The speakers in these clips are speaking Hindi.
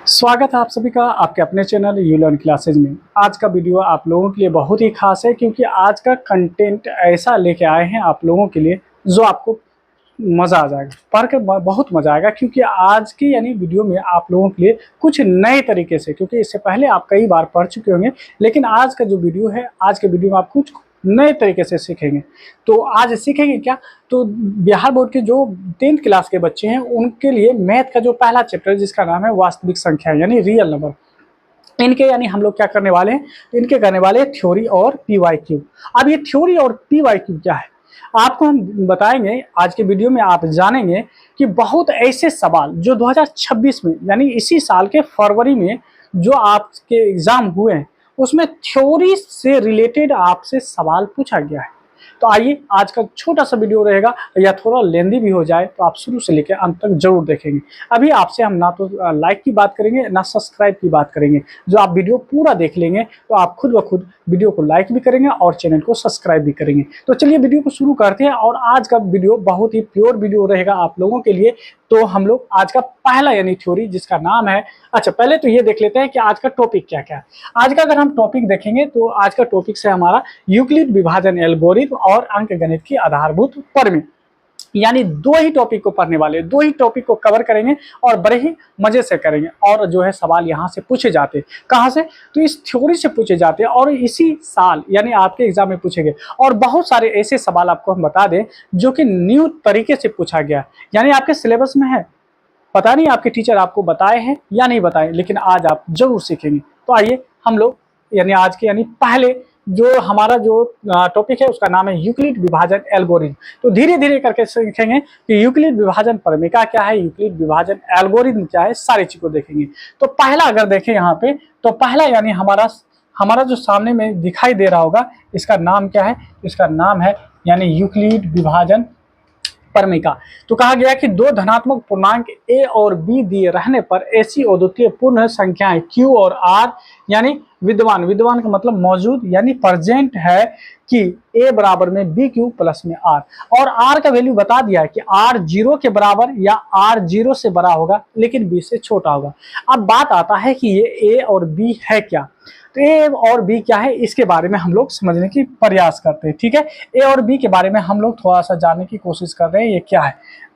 स्वागत है आप सभी का आपके अपने चैनल यू लर्न क्लासेज में। आज का वीडियो आप लोगों के लिए बहुत ही खास है क्योंकि आज का कंटेंट ऐसा लेके आए हैं आप लोगों के लिए जो आपको मज़ा आ जाएगा, पढ़ के बहुत मज़ा आएगा। क्योंकि आज की यानी वीडियो में आप लोगों के लिए कुछ नए तरीके से, क्योंकि इससे पहले आप कई बार पढ़ चुके होंगे, लेकिन आज का जो वीडियो है, आज के वीडियो में आप कुछ नए तरीके से सीखेंगे। तो आज सीखेंगे क्या, तो बिहार बोर्ड के जो 10th क्लास के बच्चे हैं उनके लिए मैथ का जो पहला चैप्टर है जिसका नाम है वास्तविक संख्या यानी रियल नंबर, इनके यानी हम लोग क्या करने वाले हैं, इनके करने वाले हैं थ्योरी और PYQ। अब ये थ्योरी और PYQ क्या है आपको हम बताएंगे आज के वीडियो में। आप जानेंगे कि बहुत ऐसे सवाल जो 2026 में यानी इसी साल के फरवरी में जो आपके एग्जाम हुए हैं उसमें थ्योरी से रिलेटेड आपसे सवाल पूछा गया है। तो आइए, आज का छोटा सा वीडियो रहेगा, या थोड़ा लेंदी भी हो जाए तो आप शुरू से लेकर अंत तक जरूर देखेंगे। अभी आपसे हम ना तो लाइक की बात करेंगे ना सब्सक्राइब की बात करेंगे। जो आप वीडियो पूरा देख लेंगे तो आप खुद ब खुद वीडियो को लाइक भी करेंगे और चैनल को सब्सक्राइब भी करेंगे। तो चलिए वीडियो को शुरू करते हैं। और आज का वीडियो बहुत ही प्योर वीडियो रहेगा आप लोगों के लिए। तो हम लोग आज का पहला यानी थ्योरी जिसका नाम है, अच्छा पहले तो ये देख लेते हैं कि आज का टॉपिक क्या क्या है। आज का अगर हम टॉपिक देखेंगे तो आज का टॉपिक से हमारा यूक्लिड विभाजन एल्गोरिथम और अंकगणित की आधारभूत प्रमेय, यानी दो ही टॉपिक को पढ़ने वाले, दो ही टॉपिक को कवर करेंगे और बड़े ही मजे से करेंगे। और जो है सवाल यहाँ से पूछे जाते हैं, कहाँ से, तो इस थ्योरी से पूछे जाते हैं और इसी साल यानी आपके एग्जाम में पूछे गए। और बहुत सारे ऐसे सवाल आपको हम बता दें जो कि न्यू तरीके से पूछा गया, यानी आपके सिलेबस में है। पता नहीं आपके टीचर आपको बताए हैं या नहीं बताए, लेकिन आज आप जरूर सीखेंगे। तो आइए हम लोग यानी आज के यानी पहले जो हमारा जो टॉपिक है उसका नाम है यूक्लिड विभाजन एल्गोरिथम। तो धीरे धीरे करके सीखेंगे कि यूक्लिड विभाजन प्रमेय क्या है, यूक्लिड विभाजन एल्गोरिथम क्या है, सारी चीज को देखेंगे। तो पहला अगर देखें यहाँ पे, तो पहला यानी हमारा जो सामने में दिखाई दे रहा होगा इसका नाम क्या है, इसका नाम है यानी यूक्लिड विभाजन प्रमेय। तो कहा गया कि दो धनात्मक पूर्णांक a और b दिए रहने पर ऐसी अद्वितीय पूर्ण संख्याएं q और r यानी विद्यमान का मतलब मौजूद यानी प्रेजेंट है कि a बराबर में bq प्लस में r, और r का वैल्यू बता दिया है कि r 0 के बराबर या r 0 से बड़ा होगा लेकिन b से छोटा होगा। अब बात आता है कि ये a और b है क्या, तो ए और बी क्या है इसके बारे में हम लोग समझने की प्रयास करते हैं। ठीक है, ए और बी के बारे में हम लोग थोड़ा सा जानने की कोशिश कर रहे हैं, ये क्या है,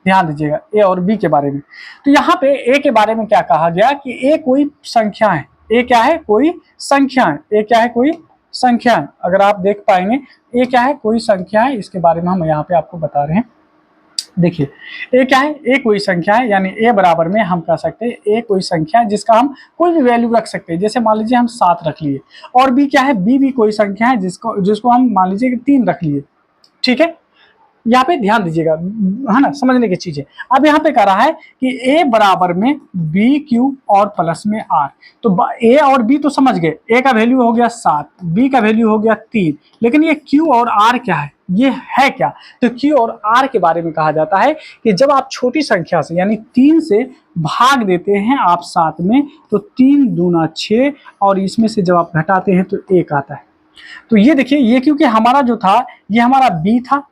ध्यान दीजिएगा ए और बी के बारे में। तो यहाँ पे ए के बारे में क्या कहा गया कि ए कोई संख्या है, ए क्या है, कोई संख्या है, ए क्या है, कोई संख्या है। अगर आप देख पाएंगे ए क्या है, कोई संख्या है, इसके बारे में हम यहाँ पे आपको बता रहे हैं। देखिए ए क्या है, ए कोई संख्या है, यानी ए बराबर में हम कह सकते हैं ए कोई संख्या है जिसका हम कोई भी वैल्यू रख सकते हैं। जैसे मान लीजिए हम 7 रख लिए, और बी क्या है, बी भी कोई संख्या है जिसको हम मान लीजिए कि 3 रख लिए। ठीक है, यहाँ पे ध्यान दीजिएगा, है ना, समझने की चीज है। अब यहाँ पे कह रहा है कि ए बराबर में बी क्यू और प्लस में आर। तो ए और बी तो समझ गए, ए का वैल्यू हो गया 7, बी का वैल्यू हो गया 3, लेकिन ये क्यू और आर क्या है, ये है क्या, तो क्यू और आर के बारे में कहा जाता है कि जब आप छोटी संख्या से यानी 3 से भाग देते हैं आप 7 में, तो 3 दूना 6, और इसमें से जब आप घटाते हैं तो 1 आता है। तो ये देखिए, ये क्योंकि हमारा जो था ये हमारा बी था,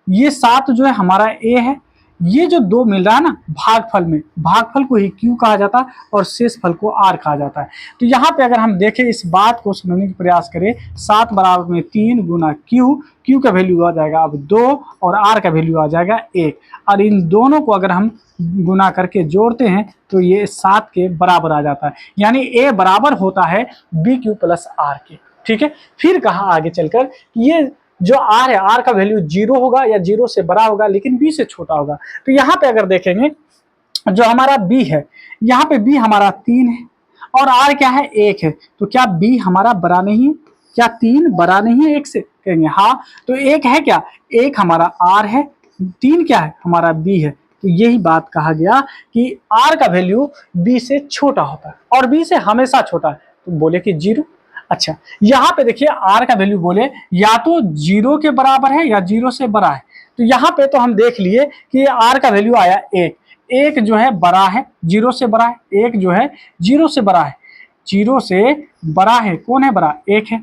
ये 7 जो है हमारा ए है, ये जो 2 मिल रहा है ना भागफल में, भागफल को ही क्यू कहा जाता है और शेष फल को आर कहा जाता है। तो यहाँ पे अगर हम देखें, इस बात को समझने की प्रयास करें, 7 बराबर में 3 गुना क्यू, क्यू का वैल्यू आ जाएगा अब 2 और आर का वैल्यू आ जाएगा 1, और इन दोनों को अगर हम गुना करके जोड़ते हैं तो ये 7 के बराबर आ जाता है, यानी ए बराबर होता है बी क्यू प्लस आर के। ठीक है, फिर कहा आगे चलकर ये जो आर है, आर का वैल्यू 0 होगा या 0 से बड़ा होगा लेकिन बी से छोटा होगा। तो यहाँ पे अगर देखेंगे जो हमारा बी है, यहाँ पे बी हमारा 3 है और आर क्या है, 1 है, तो क्या बी हमारा बड़ा नहीं है, क्या 3 बड़ा नहीं है 1 से, कहेंगे हाँ, तो 1 है क्या, 1 हमारा आर है, 3 क्या है, हमारा बी है। तो यही बात कहा गया कि आर का वैल्यू बी से छोटा होता है और बी से हमेशा छोटा है, तो बोले कि 0। अच्छा, यहाँ पे देखिए आर का वैल्यू बोले या तो 0 के बराबर है या 0 से बड़ा है। तो यहाँ पे तो हम देख लिए कि आर का वैल्यू आया 1, 1 जो है बड़ा है 0 से बड़ा है, 1 जो है 0 से बड़ा है, 0 से बड़ा है, कौन है बड़ा, 1 है,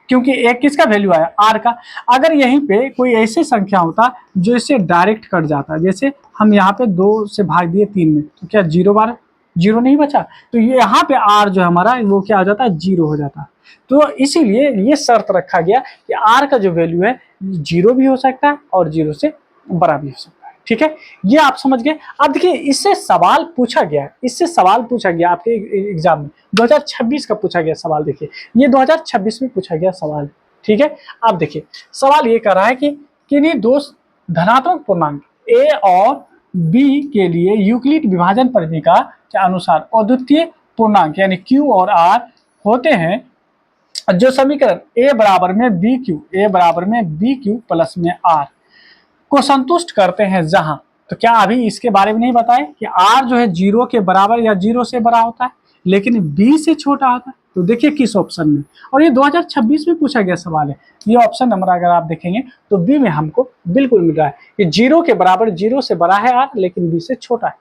क्योंकि 1 किसका वैल्यू आया, आर का। अगर यहीं पे कोई ऐसी संख्या होता जो इससे डायरेक्ट कट जाता, जैसे हम यहाँ पे 2 से भाग दिए 3 में, तो क्या 0 बार जीरो नहीं बचा, तो ये यहाँ पे आर जो है हमारा वो क्या हो जाता है, जीरो हो जाता है। तो इसीलिए ये शर्त रखा गया कि आर का जो वैल्यू है जीरो भी हो सकता है और जीरो से बड़ा भी हो सकता है। ठीक है, ये आप समझ गए। अब देखिए इससे सवाल पूछा गया है, इससे सवाल पूछा गया आपके एग्जाम में 2026 का पूछा गया सवाल। देखिए ये 2026 में पूछा गया सवाल। ठीक है, अब देखिए सवाल ये कर रहा है कि किन्हीं दो धनात्मक पूर्णांक ए और बी के लिए यूक्लिड विभाजन परिविका के अनुसार अद्वितीय पूर्णांक यानी क्यू और आर होते हैं, जो समीकरण ए बराबर में बी क्यू प्लस में आर को संतुष्ट करते हैं, जहां तो क्या अभी इसके बारे में नहीं बताए कि आर जो है जीरो के बराबर या जीरो से बड़ा होता है लेकिन बी से छोटा होता है। तो देखिए किस ऑप्शन में, और ये 2026 में पूछा गया सवाल है। ये ऑप्शन नंबर अगर आप देखेंगे तो बी में हमको बिल्कुल मिल रहा है कि जीरो के बराबर, जीरो से बड़ा है आर लेकिन बी से छोटा है।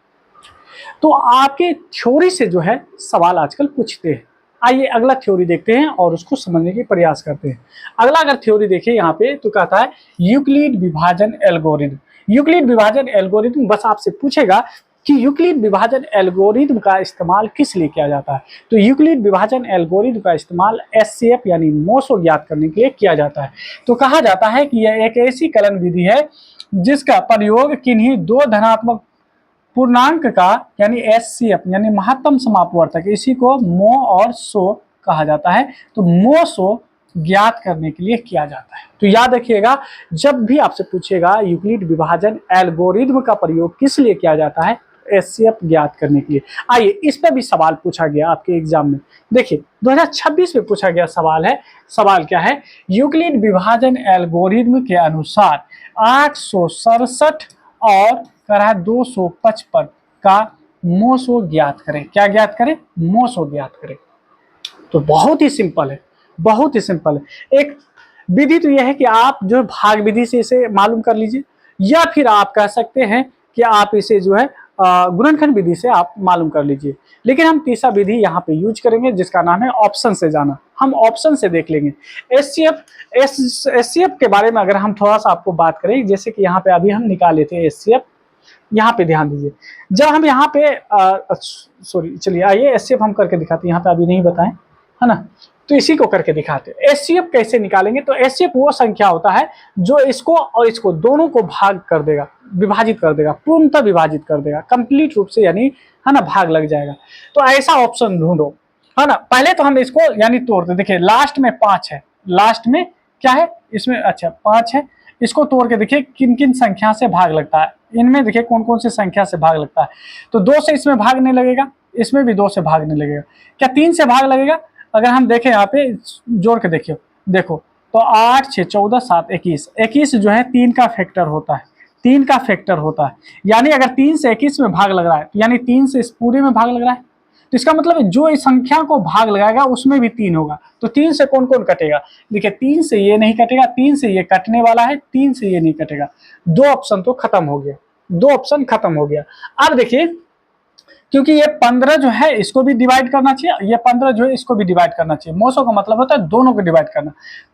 तो आपके थ्योरी से जो है सवाल आजकल पूछते हैं। आइए अगला थ्योरी देखते हैं और उसको समझने की प्रयास करते हैं। अगला अगर थ्योरी देखिए यहाँ पे तो कहता है यूक्लिड विभाजन एल्गोरिथम। यूक्लिड विभाजन एल्गोरिथम बस आपसे पूछेगा कि यूक्लिड विभाजन एल्गोरिथम का इस्तेमाल किस लिए किया जाता है। तो यूक्लिड विभाजन एल्गोरिथम का इस्तेमाल एचसीएफ यानी मोसो ज्ञात करने के लिए किया जाता है। तो कहा जाता है कि यह एक ऐसी कलन विधि है जिसका प्रयोग किन्हीं दो धनात्मक पूर्णांक का यानी एचसीएफ यानी महत्तम समापवर्तक, इसी को मो और सो कहा जाता है। तो मो सो ज्ञात करने के लिए किया जाता है। तो याद रखिएगा जब भी आपसे पूछेगा यूक्लिड विभाजन एल्गोरिथम का प्रयोग किस लिए किया जाता है, एचसीएफ ज्ञात करने के लिए। आइए इस पर भी सवाल पूछा गया आपके एग्जाम में। देखिए 2026 में पूछा गया सवाल है। सवाल क्या है, यूक्लिड विभाजन एल्गोरिथम के अनुसार 867 और रहा है 255 का मोसो ज्ञात करें। क्या ज्ञात करें, मोसो ज्ञात करें। तो बहुत ही सिंपल है, बहुत ही सिंपल है। एक विधि तो यह है कि आप जो भाग विधि से इसे मालूम कर लीजिए, या फिर आप कह सकते हैं कि आप इसे जो है गुणनखंड विधि से आप मालूम कर लीजिए। लेकिन हम तीसरा विधि यहाँ पे यूज करेंगे जिसका नाम है ऑप्शन से जाना। हम ऑप्शन से देख लेंगे। एचसीएफ के बारे में अगर हम थोड़ा सा आपको बात करें, जैसे कि यहाँ पे अभी हम निकाले थे एचसीएफ, यहाँ पे ध्यान दीजिए। जब हम यहाँ पे सॉरी चलिए आइए एचसीएफ हम करके दिखाते हैं, यहाँ पे अभी नहीं बताएं है ना, तो इसी को करके दिखाते हैं। एचसीएफ कैसे निकालेंगे, तो एचसीएफ वो संख्या होता है जो इसको और इसको दोनों को भाग कर देगा, विभाजित कर देगा, पूर्णतः विभाजित कर देगा कंप्लीट रूप से, यानी है ना भाग लग जाएगा। तो ऐसा ऑप्शन ढूंढो है ना। पहले तो हम इसको यानी तोड़ते, देखिए लास्ट में 5 है, लास्ट में क्या है इसमें, अच्छा 5 है, इसको तोड़ के देखिए किन किन संख्या से भाग लगता है। इनमें देखिए कौन कौन सी संख्या से भाग लगता है। तो 2 से इसमें भाग नहीं लगेगा, इसमें भी 2 से भाग नहीं लगेगा। क्या 3 से भाग लगेगा, अगर हम देखें यहाँ पे जोड़ के देखियो, देखो तो 8 6 14 7 21, 21 जो है 3 का फैक्टर होता है, 3 का फैक्टर होता है। यानी अगर 3 से 21 में भाग लग रहा है, यानी 3 से इस पूरे में भाग लग रहा है, तो इसका मतलब जो इस संख्या को भाग लगाएगा उसमें भी 3 होगा। तो 3 से कौन कौन कटेगा, देखिए 3 से ये नहीं कटेगा, 3 से ये कटने वाला है, 3 से ये नहीं कटेगा। 2 ऑप्शन तो खत्म हो गया, 2 ऑप्शन खत्म हो गया। अब देखिए क्योंकि ये 15 जो है इसको भी डिवाइड करना चाहिए, ये 15 जो है इसको भी डिवाइड करना चाहिए। मोसो का मतलब होता है दोनों को डिवाइड करना।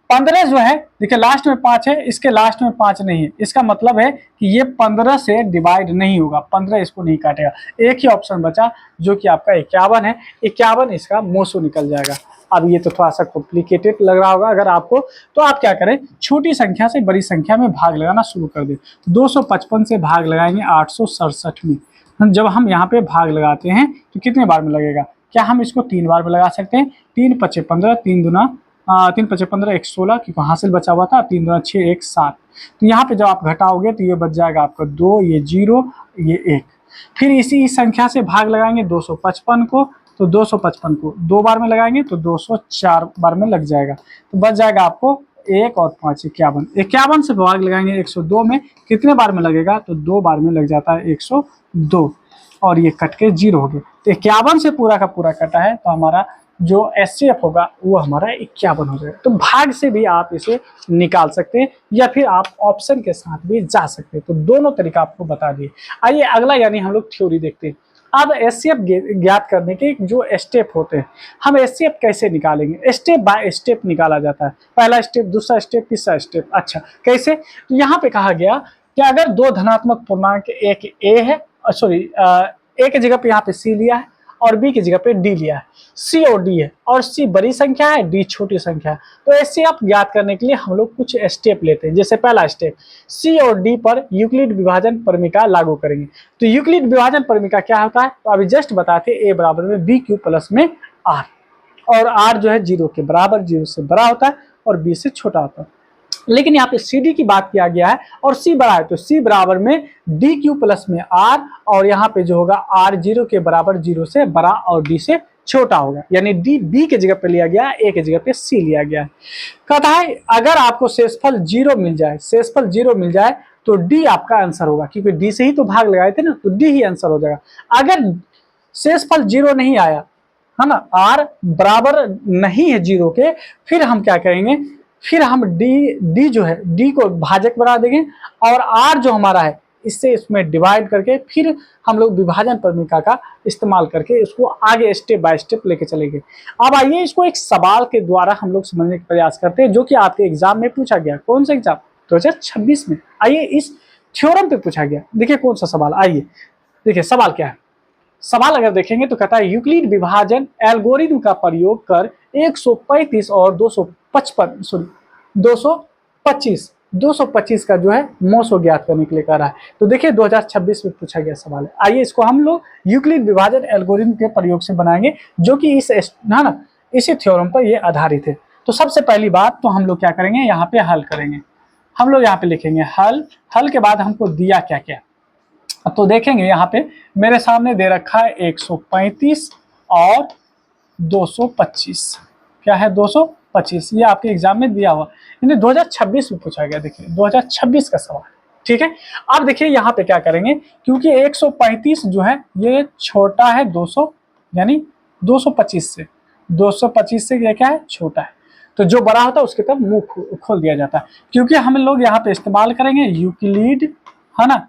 15 जो है देखिए लास्ट में 5 है, इसके लास्ट में 5 नहीं है, इसका मतलब है कि ये 15 से डिवाइड नहीं होगा, 15 इसको नहीं काटेगा। एक ही ऑप्शन बचा जो कि आपका 51 है, 51 इसका मोसो निकल जाएगा। अब ये तो थोड़ा सा कॉम्प्लिकेटेड लग रहा होगा अगर आपको, तो आप क्या करें, छोटी संख्या से बड़ी संख्या में भाग लगाना शुरू कर दें। 255 से भाग लगाएंगे 867 में। जब हम यहाँ पे भाग लगाते हैं तो कितने बार में लगेगा, क्या हम इसको 3 बार में लगा सकते हैं। 3 5 15, 3 दूना 3 5 15 1 16, क्योंकि हासिल बचा हुआ था, 3 दूना 6 1 7। तो यहाँ पे जब आप घटाओगे तो ये बच जाएगा आपका 2, ये 0, ये 1। फिर इसी संख्या से भाग लगाएंगे 255 को, तो 255 को 2 बार में लगाएंगे तो 204 बार में लग जाएगा। तो बच जाएगा आपको 1 और 5 51। 51 से भाग लगाएंगे 102 में, कितने बार में लगेगा, तो 2 बार में लग जाता है 102, और ये कट के 0 हो गए। तो 51 से पूरा का पूरा कटा है, तो हमारा जो एचसीएफ होगा वो हमारा 51 हो जाएगा। तो भाग से भी आप इसे निकाल सकते हैं या फिर आप ऑप्शन के साथ भी जा सकते हैं। तो दोनों तरीका आपको बता दिए। आइए अगला यानी हम लोग थ्योरी देखते हैं। अब एचसीएफ ज्ञात करने के जो स्टेप होते हैं, हम एचसीएफ कैसे निकालेंगे, स्टेप बाय स्टेप निकाला जाता है। पहला स्टेप, दूसरा स्टेप, तीसरा स्टेप। अच्छा कैसे, तो यहाँ पे कहा गया कि अगर 2 धनात्मक पूर्णांक एक ए है, सॉरी एक जगह पे यहाँ पे सी लिया है और बी की जगह पे डी लिया है। सी और डी है और सी बड़ी संख्या है, डी छोटी संख्या है। तो ऐसे आप ज्ञात करने के लिए हम लोग कुछ स्टेप लेते हैं। जैसे पहला स्टेप, सी और डी पर यूक्लिड विभाजन परिमिका लागू करेंगे। तो यूक्लिड विभाजन परिमिका क्या होता है, तो अभी जस्ट बताते, ए बराबर में बी क्यू प्लस में आर, और आर जो है 0 के बराबर, 0 से बड़ा होता है और बी से छोटा होता है। लेकिन यहाँ पे सी डी की बात किया गया है और सी बड़ा है, तो सी बराबर में डी क्यू प्लस में आर, और यहाँ पे जो होगा आर 0 के बराबर, 0 से बड़ा और डी से छोटा होगा। यानी डी बी के जगह पे लिया गया है, ए के जगह पे सी लिया गया है। कहता है अगर आपको शेषफल 0 मिल जाए, शेषफल 0 मिल जाए तो डी आपका आंसर होगा, क्योंकि डी से ही तो भाग लगाए थे ना, तो डी ही आंसर हो जाएगा। अगर शेषफल 0 नहीं आया है ना, आर बराबर नहीं है 0 के, फिर हम क्या करेंगे, फिर हम डी जो है, डी को भाजक बना देंगे और आर जो हमारा है इससे इसमें डिवाइड करके फिर हम लोग विभाजन परिमिका का इस्तेमाल करके इसको आगे स्टेप बाय स्टेप लेके चलेंगे। अब आइए इसको एक सवाल के द्वारा हम लोग समझने का प्रयास करते हैं, जो कि आपके एग्जाम में पूछा गया। कौन सा एग्जाम, 2026 में। आइए इस थ्योरम पे पूछा गया, देखिए कौन सा सवाल। आइए देखिए सवाल क्या है। सवाल अगर देखेंगे तो कहता है यूक्लिड विभाजन एल्गोरिथम का प्रयोग कर 135 और 225 का जो है मोसो ज्ञात करने के लिए कह रहा है। तो देखिए 2026 में पूछा गया सवाल है। आइए इसको हम लोग यूक्लिड विभाजन एल्गोरिथम के प्रयोग से बनाएंगे, जो कि इसी थ्योरम पर ये आधारित है। तो सबसे पहली बात तो हम लोग क्या करेंगे, यहाँ पे हल करेंगे। हम लोग यहाँ पे लिखेंगे हल के बाद हमको दिया क्या क्या। तो देखेंगे यहाँ पे मेरे सामने दे रखा है 135 और 225। क्या है, 225। ये आपके एग्जाम में दिया हुआ, यानी 2026 में पूछा गया। देखिए 2026 का सवाल, ठीक है। अब देखिए यहाँ पे क्या करेंगे, क्योंकि 135 जो है ये छोटा है 200, यानी 225 से, 225 से ये क्या है, छोटा है। तो जो बड़ा होता है उसके तरफ मुंह खोल दिया जाता है। क्योंकि हम लोग यहाँ पे इस्तेमाल करेंगे यूक्लिड, है ना,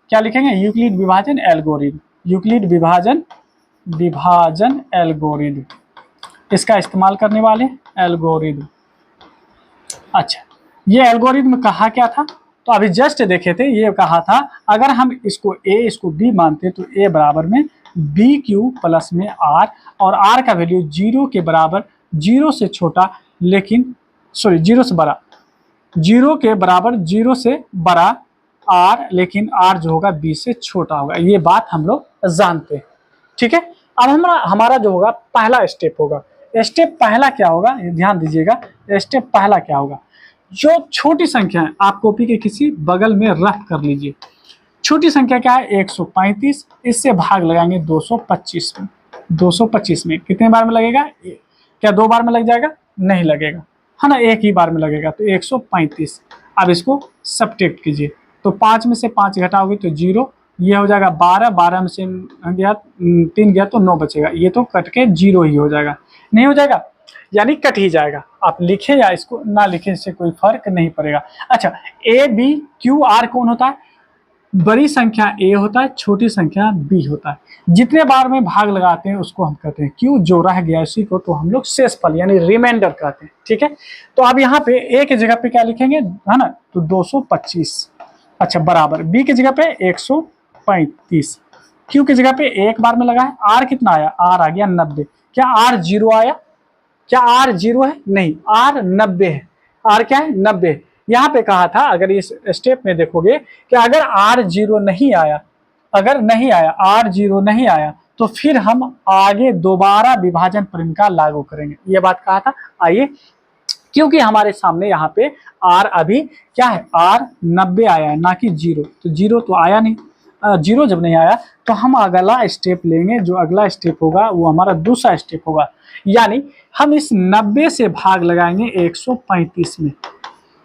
क्या लिखेंगे, यूक्लिड विभाजन एल्गोरिथम, यूक्लिड विभाजन एल्गोरिथम, इसका इस्तेमाल करने वाले एल्गोरिथम। अच्छा, ये एल्गोरिथम कहा क्या था, तो अभी जस्ट देखे थे, ये कहा था अगर हम इसको ए इसको बी मानते तो ए बराबर में बी क्यू प्लस में आर, और आर का वैल्यू 0 के बराबर, 0 से छोटा लेकिन 0 से बड़ा, 0 के बराबर 0 से बड़ा आर, लेकिन आर जो होगा बी से छोटा होगा। ये बात हम लोग जानते हैं, ठीक है। अब हमारा जो होगा पहला स्टेप होगा। स्टेप पहला क्या होगा, ध्यान दीजिएगा। स्टेप पहला क्या होगा, जो छोटी संख्या है आप कॉपी के किसी बगल में रख कर लीजिए। छोटी संख्या क्या है, 135, इससे भाग लगाएंगे 225 में। 225 में कितने बार में लगेगा, क्या 2 बार में लग जाएगा, नहीं लगेगा, है ना, एक ही बार में लगेगा। तो 135। अब इसको सब्ट्रैक्ट कीजिए, तो 5 में से 5 घटाओगे तो 0, ये हो जाएगा 12, 12 में से गया 3 गया तो 9 बचेगा, ये तो कट के 0 ही हो जाएगा, नहीं हो जाएगा, यानी कट ही जाएगा। आप लिखें या इसको ना लिखें, इससे कोई फर्क नहीं पड़ेगा। अच्छा, ए बी क्यू आर कौन होता है, बड़ी संख्या ए होता है, छोटी संख्या बी होता है। जितने बार में भाग लगाते हैं उसको हम कहते हैं क्यू, जो रह गया उसी को तो हम लोग शेषफल यानी रिमाइंडर कहते हैं, ठीक है। तो अब यहाँ पे ए की जगह पे क्या लिखेंगे, है ना, तो 225। अच्छा, बराबर बी की जगह पे 135, क्यू की जगह पे एक बार में लगा है। आर कितना आया, आर आ गया 90। क्या आर 0 आया, क्या आर 0 है, नहीं, आर 90 है। आर क्या है, 90 है। यहाँ पे कहा था, अगर इस स्टेप में देखोगे कि अगर आर 0 नहीं आया, अगर नहीं आया, आर 0 नहीं आया, तो फिर हम आगे दोबारा विभाजन परिमिका लागू करेंगे, ये बात कहा था। आइए, क्योंकि हमारे सामने यहाँ पे आर अभी क्या है, आर 90 आया है, ना कि 0। तो 0 तो आया नहीं, 0 जब नहीं आया तो हम अगला स्टेप लेंगे। जो अगला स्टेप होगा वो हमारा दूसरा स्टेप होगा, यानी हम इस 90 से भाग लगाएंगे 135 में।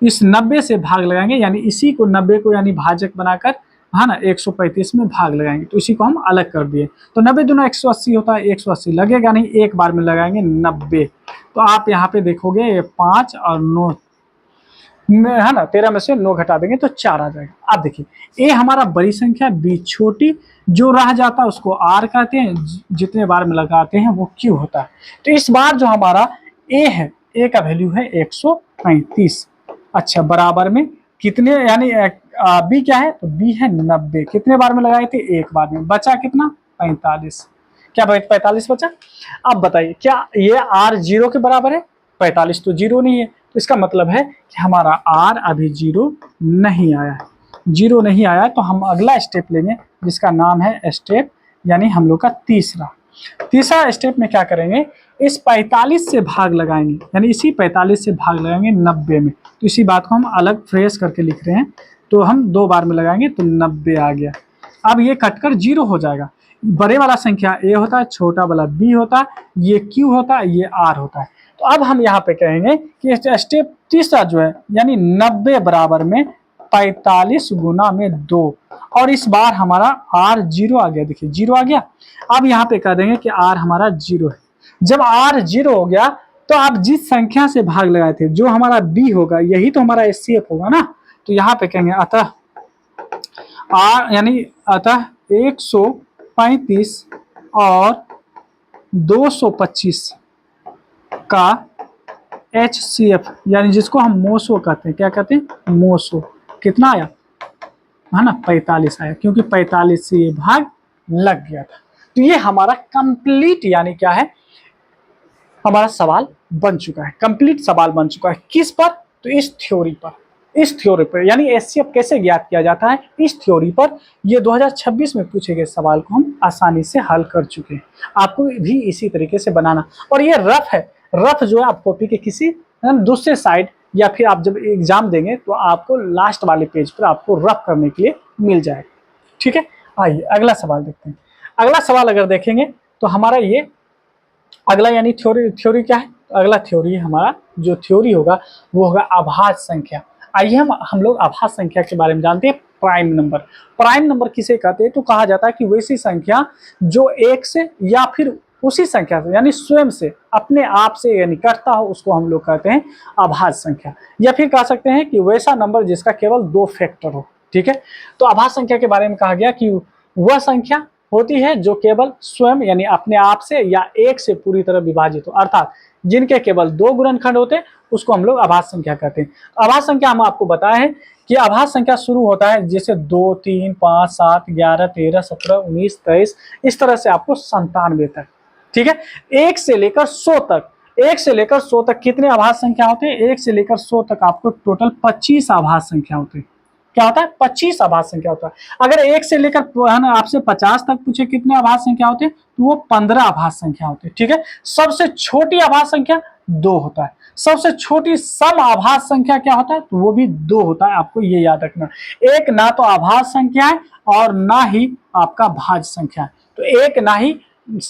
इस 90 से भाग लगाएंगे, यानी इसी को 90 को यानी भाजक बनाकर, है ना, 135 में भाग लगाएंगे। तो इसी को हम अलग कर दिए। तो 90 दूना 180 होता है, 180 लगेगा नहीं, एक बार में लगाएंगे 90। तो आप यहाँ पे देखोगे 5 और 9, है ना, 13 में से 9 घटा देंगे तो 4 आ जाएगा। अब देखिए, ए हमारा बड़ी संख्या, बी छोटी, जो रह जाता है उसको आर कहते हैं, जितने बार में लगाते हैं वो क्यू होता है। तो इस बार जो हमारा ए है, ए का वैल्यू है 135। अच्छा, बराबर में कितने, यानी बी क्या है, तो बी है 90। कितने बार में लगाए थे, एक बार में, बचा कितना, 45। क्या 45 बचा। अब बताइए क्या ये r 0 के बराबर है? 45 तो 0 नहीं है, तो इसका मतलब है कि हमारा r अभी 0 नहीं आया है। 0 नहीं आया तो हम अगला स्टेप लेंगे जिसका नाम है स्टेप यानी हम लोग का तीसरा स्टेप में क्या करेंगे, इस 45 से भाग लगाएंगे, यानी इसी 45 से भाग लगाएंगे 90 में। तो इसी बात को हम अलग फ्रेश करके लिख रहे हैं, तो हम 2 बार में लगाएंगे तो 90 आ गया। अब ये कटकर 0 हो जाएगा। बड़े वाला संख्या a होता है, छोटा वाला b होता है, ये q होता है, ये r होता है। तो अब हम यहाँ पे कहेंगे कि स्टेप तीसरा जो है यानी 90 बराबर में 45 गुना में 2, और इस बार हमारा r 0 आ गया। देखिए 0 आ गया। अब यहाँ पे कह देंगे कि r हमारा 0 है। जब r 0 हो गया तो आप जिस संख्या से भाग लगाए थे जो हमारा b होगा यही तो हमारा HCF होगा ना। तो यहाँ पे कहेंगे अतः r यानी अतः 135 और 225 का HCF यानी जिसको हम मोसो कहते हैं, क्या कहते हैं, मोसो, कितना आया है ना, 45 आया, क्योंकि 45 से ये भाग लग गया था। तो ये हमारा कंप्लीट यानी क्या है, हमारा सवाल बन चुका है, कंप्लीट सवाल बन चुका है। किस पर? तो इस थ्योरी पर, इस थ्योरी पर यानी HCF कैसे ज्ञात किया जाता है, इस थ्योरी पर ये 2026 में पूछे गए सवाल को हम आसानी से हल कर चुके हैं। आपको भी इसी तरीके से बनाना, और ये रफ है, रफ जो है आप कॉपी के किसी दूसरे साइड या फिर आप जब एग्जाम देंगे तो आपको लास्ट वाले पेज पर आपको रफ करने के लिए मिल जाएगा। ठीक है, आइए अगला सवाल देखते हैं। अगला सवाल अगर देखेंगे तो हमारा ये अगला यानी थ्योरी क्या है, अगला थ्योरी हमारा जो थ्योरी होगा वो होगा आभाज्य संख्या। आइए हम लोग आभाज्य संख्या के बारे में जानते हैं। प्राइम नंबर, प्राइम नंबर किसे कहते हैं, तो कहा जाता है कि वैसी संख्या जो एक से या फिर उसी संख्या से यानी स्वयं से अपने आप से यानी कटता हो उसको हम लोग कहते हैं आभाज्य संख्या, या फिर कह सकते हैं कि वैसा नंबर जिसका केवल 2 फैक्टर हो। ठीक है, तो आभाज्य संख्या के बारे में कहा गया कि वह संख्या होती है जो केवल स्वयं यानी अपने आप से या एक से पूरी तरह विभाजित हो, अर्थात जिनके केवल 2 गुणनखंड होते हैं उसको हम लोग आभाज्य संख्या कहते हैं। आभाज्य संख्या हम आपको बताए हैं कि आभाज्य संख्या शुरू होता है जैसे 2, 3, 5, 7, 11, 13, 17, 19, 23, इस तरह से आपको 97 तक। ठीक है, 1 से लेकर 100 तक, 1 से लेकर 100 तक कितने आभाज्य संख्या होते हैं, 1 से लेकर 100 तक आपको टोटल 25 आभाज्य संख्या होते हैं। क्या होता है, 25 आभाज्य संख्या होता है। अगर 1 से लेकर आपसे 50 तक पूछे कितने आभाज्य संख्या होते हैं तो वो 15 आभाज्य संख्या होते हैं। ठीक है, सबसे छोटी आभाज्य संख्या 2 होता है। सबसे छोटी सम आभाज्य संख्या क्या होता है, तो वो भी 2 होता है। आपको ये याद रखना, एक ना तो आभाज्य संख्या है और ना ही आपका भाज्य संख्या है। तो एक ना ही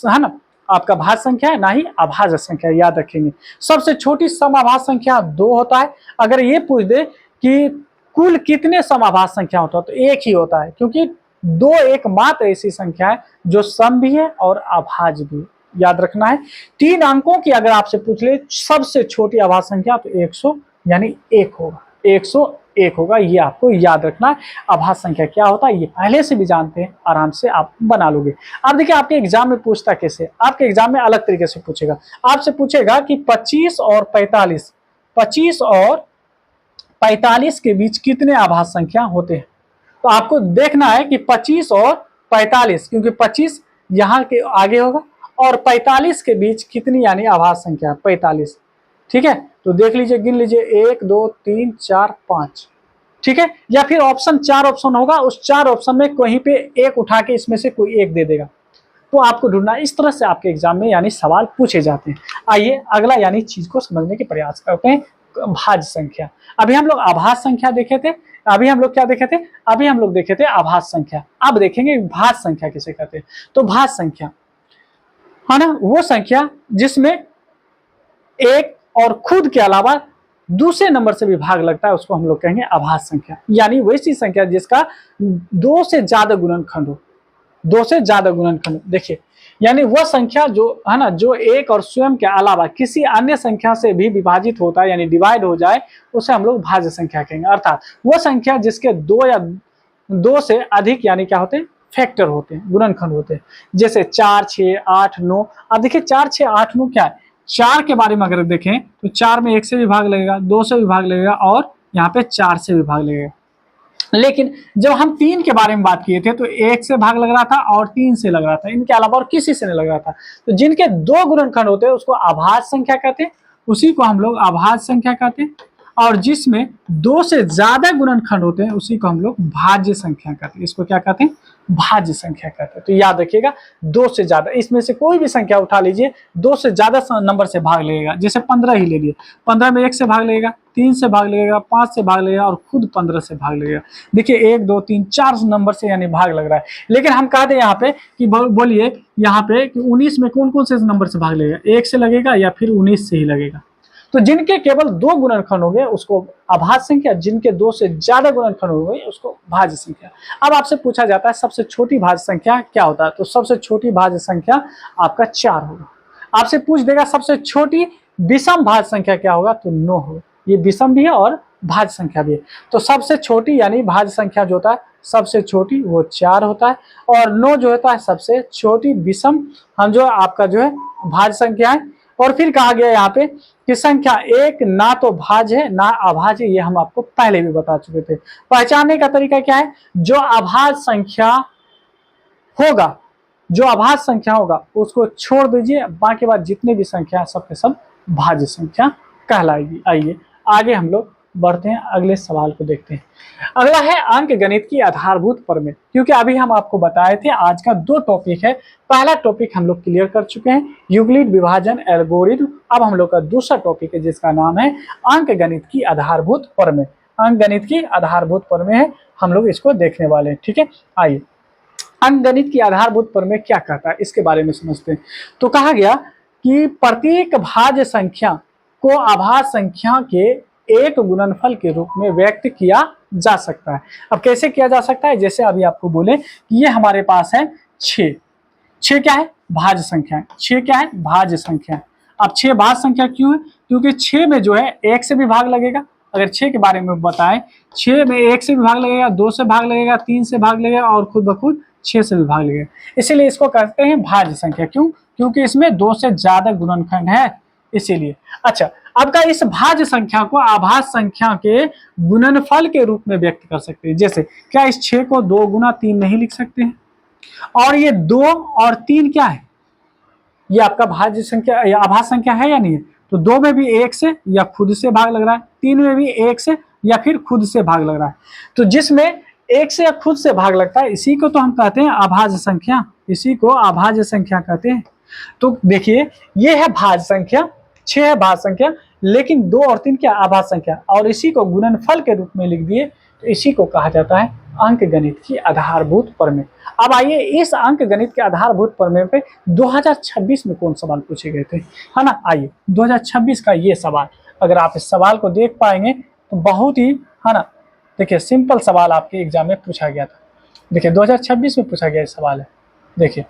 है ना आपका भाज्य संख्या है, ना ही अभाज्य संख्या, याद रखेंगे। सबसे छोटी सम आभाज्य संख्या 2 होता है। अगर ये पूछ दे कि कुल कितने समाभाज्य संख्या होता है तो एक ही होता है, क्योंकि 2 एकमात्र ऐसी संख्या है जो सम भी है और अभाज्य भी, याद रखना है। 3 अंकों की अगर आपसे पूछ ले सबसे छोटी आभाज्य संख्या तो 100 यानी 1 होगा, 101 होगा, ये आपको याद रखना है। आभाज्य संख्या क्या होता है ये पहले से भी जानते हैं, आराम से आप बना लोगे। अब देखिए आपके एग्जाम में पूछता कैसे, आपके एग्जाम में अलग तरीके से पूछेगा। आपसे पूछेगा कि 25 और 45, 25 और 45 के बीच कितने आभाज्य संख्या होते हैं। तो आपको देखना है कि 25 और 45, क्योंकि 25 यहाँ के आगे होगा और 45 के बीच कितनी यानी आभाज्य संख्या 45। ठीक है, तो देख लीजिए, गिन लीजिए, 1 2 3 4 5। ठीक है, या फिर ऑप्शन 4 ऑप्शन होगा, उस 4 ऑप्शन में कहीं पे एक उठा के इसमें से कोई एक दे देगा, तो आपको ढूंढना। इस तरह से आपके एग्जाम में यानी सवाल पूछे जाते हैं। आइए अगला यानी चीज को समझने के प्रयास करते हैं, भाज्य संख्या। अभी हम लोग आभाज्य संख्या देखे थे, अभी हम लोग क्या देखे थे, अभी हम लोग देखे थे आभाज्य संख्या। अब देखेंगे भाज्य संख्या किसे कहते हैं। तो भाज्य संख्या है ना वो संख्या जिसमें एक और खुद के अलावा दूसरे नंबर से भी भाग लगता है उसको हम लोग कहेंगे आभाज्य संख्या, यानी वैसी संख्या जिसका 2 से ज्यादा गुणनखंड हो, 2 से ज्यादा गुणनखंड। देखिए यानी वह संख्या जो है ना जो एक और स्वयं के अलावा किसी अन्य संख्या से भी विभाजित होता है यानी डिवाइड हो जाए, उसे हम लोग भाज्य संख्या कहेंगे। अर्थात वह संख्या जिसके 2 या 2 से अधिक यानी क्या होते हैं, फैक्टर होते हैं, गुणनखंड होते हैं। जैसे 4, 6, 8, 9। अब देखिए 4, 6, 8, 9 क्या है। 4 के बारे में अगर देखें तो 4 में 1 से भी भाग लगेगा, 2 से भी भाग लगेगा और यहाँ पे 4 से भी भाग लगेगा। लेकिन जब हम 3 के बारे में बात किए थे तो 1 से भाग लग रहा था और 3 से लग रहा था, इनके अलावा और किसी से नहीं लग रहा था। तो जिनके 2 गुणनखंड होते हैं उसको अभाज्य संख्या कहते हैं, उसी को हम लोग अभाज्य संख्या कहते हैं। और जिसमें 2 से ज्यादा गुणनखंड होते हैं उसी को हम लोग भाज्य संख्या कहते हैं। इसको क्या कहते हैं? भाज्य संख्या कहते हैं। तो याद रखिएगा 2 से ज्यादा, इसमें से कोई भी संख्या उठा लीजिए 2 से ज्यादा नंबर से भाग लगेगा। जैसे 15 ही ले लिए, 15 में 1 से भाग लगेगा, 3 से भाग लगेगा, 5 से भाग लगेगा और खुद 15 से भाग लगेगा। देखिए 1 2 3 4 नंबर से यानी भाग लग रहा है। लेकिन हम कहते हैं यहाँ पे कि बोलिए यहाँ पे कि 19 में कौन कौन से नंबर से भाग लगेगा? 1 से लगेगा या फिर 19 से ही लगेगा। तो जिनके केवल 2 गुणनखंड होंगे उसको अभाज्य संख्या, जिनके 2 से ज्यादा गुणनखंड होंगे उसको भाज्य संख्या। अब आपसे पूछा जाता है सबसे छोटी भाज्य संख्या क्या होता है? तो सबसे छोटी भाज्य संख्या आपका 4 होगा। आपसे पूछ देगा सबसे छोटी विषम भाज्य संख्या क्या होगा? तो 9 होगा। ये विषम भी है और भाज्य संख्या भी है। तो सबसे छोटी यानी भाज्य संख्या जो होता है सबसे छोटी वो 4 होता है, और 9 जो होता है सबसे छोटी विषम हम जो आपका जो है भाज्य संख्या है। और फिर कहा गया यहाँ पे कि संख्या 1 ना तो भाज्य है ना अभाज्य, ये हम आपको पहले भी बता चुके थे। पहचानने का तरीका क्या है? जो अभाज्य संख्या होगा, जो अभाज्य संख्या होगा उसको छोड़ दीजिए, बाकी बात जितने भी संख्या सब के सब भाज्य संख्या कहलाएगी। आइए आगे हम लोग बढ़ते हैं, अगले सवाल को देखते हैं। अगला है अंक गणित की आधारभूत प्रमेय। क्योंकि अभी हम आपको बताए थे आज का 2 टॉपिक है। पहला टॉपिक हम लोग क्लियर कर चुके हैं, यूक्लिड विभाजन एल्गोरिथ्म। अब हम लोग का दूसरा टॉपिक है जिसका नाम है अंक गणित की आधारभूत प्रमेय। अंक गणित की आधारभूत प्रमेय है, हम लोग इसको देखने वाले हैं। ठीक है, आइए अंकगणित की आधारभूत प्रमेय क्या कहता है इसके बारे में समझते हैं। तो कहा गया कि प्रत्येक भाज्य संख्या को अभाज्य संख्या के एक गुणनफल के रूप में व्यक्त किया जा सकता है। अब कैसे किया जा सकता है? जैसे अभी आपको बोले कि ये हमारे पास है 6। 6 क्या है? भाज्य संख्या है। 6 क्या है? भाज्य संख्या है। अब 6 भाज्य संख्या क्यों है? क्योंकि 6 में जो है 1 से भी भाग लगेगा। अगर 6 के बारे में बताएं, 6 में 1 से भी भाग लगेगा, 2 से भाग लगेगा, 3 से भाग लगेगा और खुद ब खुद 6 से भी भाग लगेगा। इसीलिए इसको कहते हैं भाज्य संख्या। क्यों? क्योंकि इसमें 2 से ज्यादा गुणनखंड है, इसीलिए। अच्छा, अब का इस भाज्य संख्या को अभाज्य संख्या के गुणनफल के रूप में व्यक्त कर सकते हैं। जैसे क्या इस 6 को 2 गुना 3 नहीं लिख सकते हैं? और ये 2 और 3 क्या है? ये आपका भाज्य संख्या या अभाज्य संख्या है या नहीं है? तो 2 में भी 1 से या खुद से भाग लग रहा है, 3 में भी 1 से या फिर खुद से भाग लग रहा है। तो जिसमें 1 से या खुद से भाग लगता है इसी को तो हम कहते हैं अभाज्य संख्या, इसी को अभाज्य संख्या कहते हैं। तो देखिए ये है भाज्य संख्या, 6 है भाज्य संख्या, लेकिन 2 और 3 क्या? अभाज्य संख्या, और इसी को गुणनफल के रूप में लिख दिए तो इसी को कहा जाता है अंक गणित की आधारभूत प्रमेय। अब आइए इस अंक गणित के आधारभूत प्रमेय पे 2026 में कौन सवाल पूछे गए थे, है ना? आइए 2026 का ये सवाल, अगर आप इस सवाल को देख पाएंगे तो बहुत ही, है ना, देखिए सिंपल सवाल आपके एग्जाम में पूछा गया था। देखिए 2026 में पूछा गया सवाल है। देखिए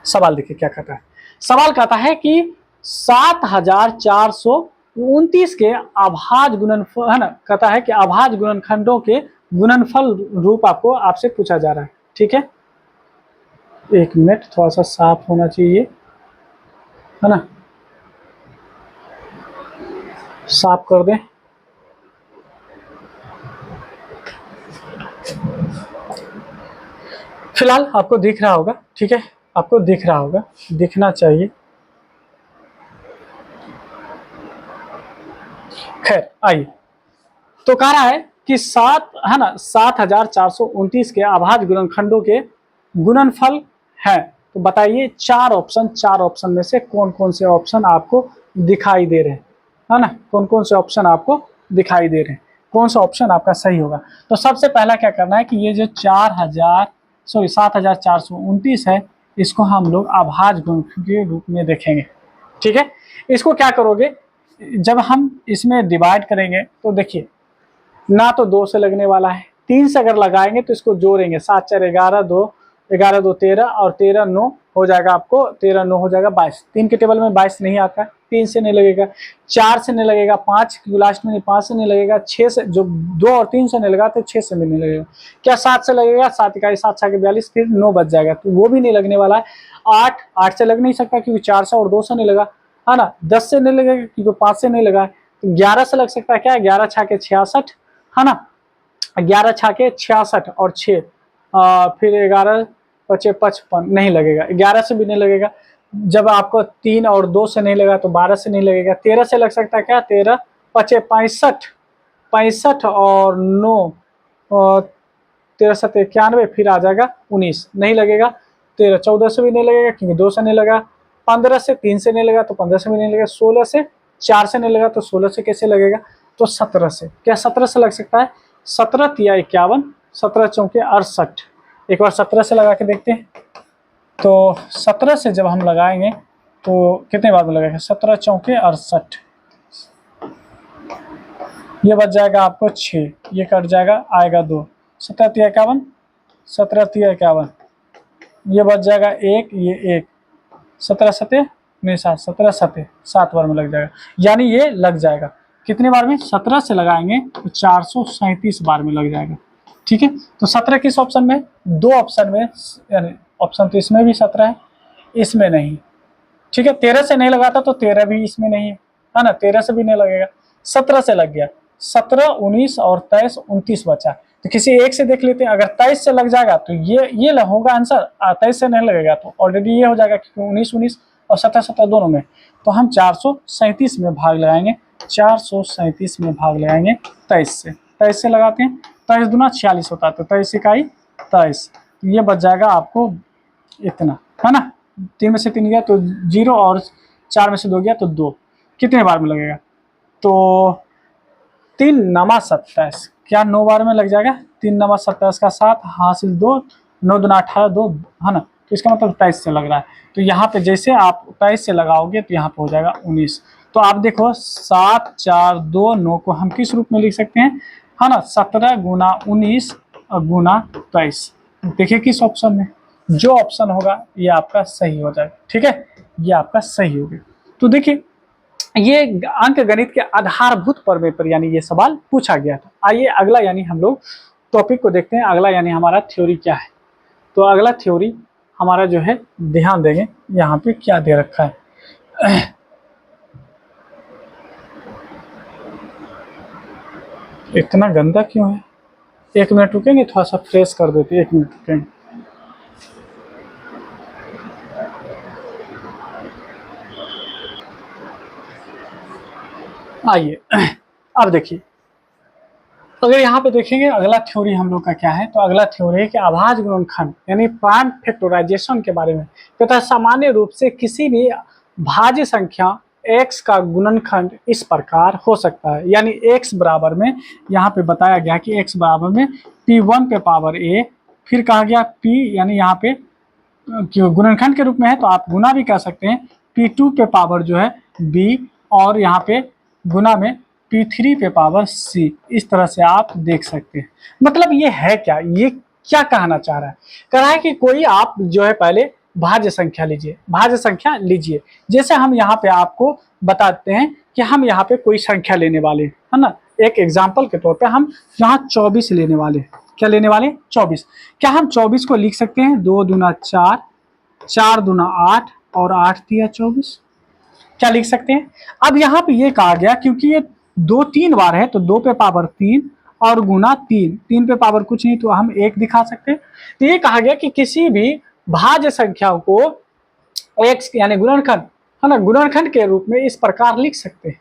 सवाल देखिए क्या कहता है। सवाल कहता है कि 7429 के अभाज्य गुणनफल, है ना, कहता है कि अभाज्य गुणनखंडों के गुणनफल रूप आपको आपसे पूछा जा रहा है। ठीक है, 1 मिनट, थोड़ा सा साफ होना चाहिए, है ना, साफ कर दें। फिलहाल आपको दिख रहा होगा, ठीक है, आपको दिख रहा होगा, दिखना चाहिए। खैर आइए, तो कह रहा है कि 7429 के अभाज्य गुणनखंडों के गुणनफल है। तो बताइए 4 ऑप्शन में से कौन कौन से ऑप्शन आपको दिखाई दे रहे हैं, है ना? कौन कौन से ऑप्शन आपको दिखाई दे रहे हैं, कौन सा ऑप्शन आपका सही होगा? तो सबसे पहला क्या करना है कि ये जो 7429 है इसको हम लोग अभाज्य गुणनखंड के रूप में देखेंगे। ठीक है, इसको क्या करोगे, जब हम इसमें डिवाइड करेंगे तो देखिए ना तो 2 से लगने वाला है, 3 से अगर लगाएंगे तो इसको जोड़ेंगे, 7 4 11 2 11 2 13 और 13 9 हो जाएगा, आपको 13 9 हो जाएगा 22। 3 के टेबल में 22 नहीं आता है, 3 से नहीं लगेगा, 4 से नहीं लगेगा, 5 लास्ट में 5 से नहीं लगेगा, 6 से, जो 2 और 3 से नहीं लगा तो 6 से भी नहीं लगेगा। क्या 7 से लगेगा? 7 इकाई 7 6 42, फिर 9 बच जाएगा, तो वो भी नहीं लगने वाला है। 8 से लग नहीं सकता क्योंकि 4 से और 2 से नहीं लगा, है ना। 10 से नहीं लगेगा क्योंकि 5 से नहीं लगा, तो 11 से लग सकता है। क्या 11 6 के 66, है ना। 11 छाके 66 और 6 फिर 11 पचे 55 नहीं लगेगा, 11 से भी नहीं लगेगा। जब आपको 3 और 2 से नहीं लगा तो 12 से नहीं लगेगा, 13 से लग सकता है क्या, 13 पचे 65, 65 और 9 और 13 7 91, फिर आ जाएगा 19, नहीं लगेगा। 13 14 से भी नहीं लगेगा क्योंकि 2 से नहीं लगा, 15 से 3 से नहीं लगा तो 15 से भी नहीं लगेगा, 16 से 4 से नहीं लगा तो 16 से कैसे लगेगा, तो 17 से, क्या 17 से लग सकता है, 17 तिया 51, 17 चौके 68। एक बार 17 से लगा के देखते हैं। तो 17 से जब हम लगाएंगे तो कितने बार में लगेगा, 17 चौके 68, ये बच जाएगा आपको 6, ये कट जाएगा आएगा 2, 17 तिया 51, 17 तिया 51, ये बच जाएगा 1, ये 1, 17 सते नहीं 7, 17 सते 7 बार में लग जाएगा, यानी ये लग जाएगा कितने बार में, 17 से लगाएंगे तो 437 बार में लग जाएगा। ठीक है, तो 17 किस ऑप्शन में, 2 ऑप्शन में, यानी ऑप्शन तो इसमें भी 17 है, इसमें नहीं। ठीक है, 13 से नहीं लगाता तो 13 भी इसमें नहीं है ना, 13 से भी नहीं लगेगा, 17 से लग गया, 17 19 और 23 29 बचा। तो किसी एक से देख लेते हैं, अगर 23 से लग जाएगा तो ये होगा आंसर, 23 से नहीं लगेगा तो ऑलरेडी ये हो जाएगा क्योंकि 19 19 और 17 17 दोनों में। तो हम 437 में भाग लगाएंगे, 437 में भाग लगाएंगे 23 से लगाते हैं, 23 दूना 46 होता है, तो 23 इकाई 23, ये बच जाएगा आपको इतना, है ना। 3 में से 3 गया तो 0 और 4 में से 2 गया तो 2, कितने बार में लगेगा, तो 3 नमा 27, क्या 9 बार में लग जाएगा, 3 नमा 27 का 7 हासिल 2, 9 दूना 18 2, है ना। तो इसका मतलब 23 से लग रहा है, तो यहाँ पे जैसे आप 23 से लगाओगे तो यहाँ पे हो जाएगा 19। तो आप देखो 7 4 2 9 को हम किस रूप में लिख सकते हैं, है ना, 17 गुना 19 गुना 23। देखिए किस ऑप्शन में, जो ऑप्शन होगा ये आपका सही हो जाएगा। ठीक है, ये आपका सही हो गया। तो देखिए ये अंक गणित के आधारभूत प्रमेय पर यानी ये सवाल पूछा गया था। आइए अगला यानी हम लोग टॉपिक को देखते हैं, अगला यानी हमारा थ्योरी क्या है। तो अगला थ्योरी हमारा जो है, ध्यान देंगे यहाँ पे क्या दे रखा है। इतना गंदा क्यों है, 1 मिनट रुकेंगे, थोड़ा सा फ्रेश कर देते, 1 मिनट रुकेंगे। आइए अब देखिए, अगर यहाँ पे देखेंगे अगला थ्योरी हम लोग का क्या है, तो अगला थ्योरी है कि अभाज्य गुणनखंड यानी प्राइम फैक्टराइजेशन के बारे में, तथा सामान्य रूप से किसी भी भाज्य संख्या x का गुणनखंड इस प्रकार हो सकता है, यानी x बराबर में यहाँ पे बताया गया कि x बराबर में p1 पे पावर a, फिर कहा गया p यानी यहाँ पे गुणनखंड के रूप में है तो आप गुना भी कर सकते हैं, p2 पे पावर जो है b, और यहाँ पे गुना में p3 पे पावर c, इस तरह से आप देख सकते हैं। मतलब ये है क्या, ये क्या कहना चाह रहा है, कह रहा है कि कोई आप जो है पहले भाज्य संख्या लीजिए, भाज्य संख्या लीजिए। जैसे हम यहाँ पे आपको बताते हैं कि हम यहाँ पे कोई संख्या लेने वाले है ना, एक एग्जाम्पल के तौर पे हम यहाँ 24 लेने वाले, क्या लेने वाले 24। क्या हम 24 को लिख सकते हैं 2 दूना 4, 4 दूना 8 और 8 तिया 24, क्या लिख सकते हैं। अब यहाँ पे ये कहा गया क्योंकि ये 2 3 बार है तो 2 पे पावर 3 और गुना 3, 3 पे पावर कुछ नहीं तो हम 1 दिखा सकते हैं। तो ये कहा गया कि किसी भी भाज्य संख्या को x यानी गुणनखंड, है ना, गुणनखंड के रूप में इस प्रकार लिख सकते हैं।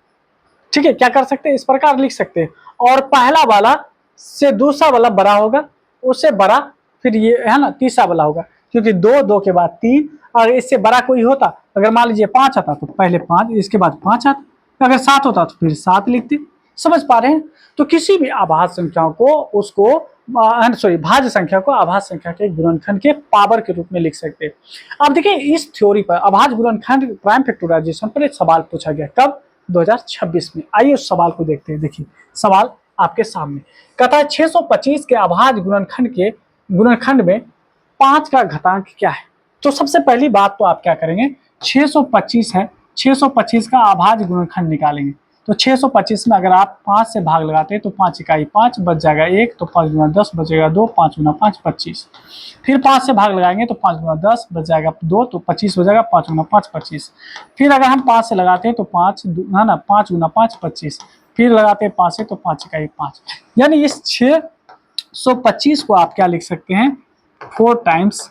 ठीक है, क्या कर सकते हैं, इस प्रकार लिख सकते हैं, और पहला वाला से दूसरा वाला बड़ा होगा, उससे बड़ा फिर ये है ना तीसरा वाला होगा, क्योंकि 2 2 के बाद 3, और इससे बड़ा कोई होता, अगर मान लीजिए 5 आता तो पहले 5, इसके बाद 5 आता, अगर 7 होता तो फिर 7 लिखते। समझ पा रहे हैं। तो किसी भी आभाज्य संख्या को उसको भाज्य संख्या को आभाज्य संख्या के गुणनखंड के पावर के रूप में लिख सकते हैं। अब देखिए इस थ्योरी पर अभाज्य गुणनखंड प्राइम फैक्टराइजेशन पर एक सवाल पूछा गया, कब, 2026 में। आइए उस सवाल को देखते हैं। देखिए सवाल आपके सामने कहता है 625 के अभाज्य गुणनखंड में 5 का घातांक क्या है। तो सबसे पहली बात तो आप क्या करेंगे, 625 है, 625 का अभाज्य गुणनखंड निकालेंगे। तो 625 में अगर आप 5 से भाग लगाते हैं तो 5 इकाई 5 बच जाएगा 1, तो 5 गुना 10 बचेगा 2, 5 गुना 5 25, फिर 5 से भाग लगाएंगे तो 5 गुना 10 बच जाएगा 2, तो 25 हो जाएगा, 5 गुना 5 25, फिर अगर हम 5 से लगाते हैं तो 5 है ना, 5 गुना 5 25, फिर लगाते हैं 5 से तो 5 इकाई 5, यानी इस 6 625 को आप क्या लिख सकते हैं, 4 टाइम्स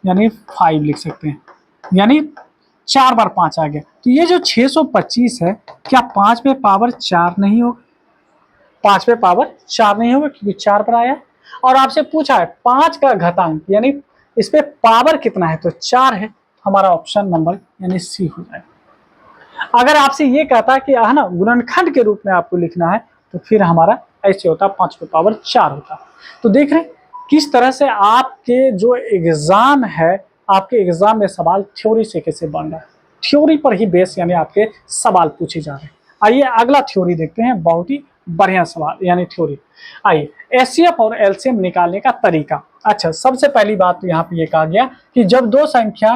यानी 5 लिख सकते हैं, यानी 4 बार 5 आ गया। तो ये जो 625 है, क्या 5 पे पावर 4 नहीं होगा? 5 पे पावर 4 नहीं होगा क्योंकि 4 पर आया है। और आपसे पूछा है 5 का घातांक यानी इस पे पावर कितना है, तो 4 है। हमारा ऑप्शन नंबर यानी सी हो जाएगा। अगर आपसे ये कहता है कि है ना गुणनखंड के रूप में आपको लिखना है, तो फिर हमारा ऐसे होता, 5 पे पावर 4 होता। तो देख रहे हैं किस तरह से आपके जो एग्जाम है, आपके एग्जाम में सवाल थ्योरी से कैसे बन रहा है, थ्योरी पर ही बेस यानी आपके सवाल पूछे जा रहे हैं। आइए अगला थ्योरी देखते हैं, बहुत ही बढ़िया सवाल यानी थ्योरी। आइए, एचसीएफ और एलसीएम निकालने का तरीका। अच्छा, सबसे पहली बात तो यहाँ पे ये कहा गया कि जब दो संख्या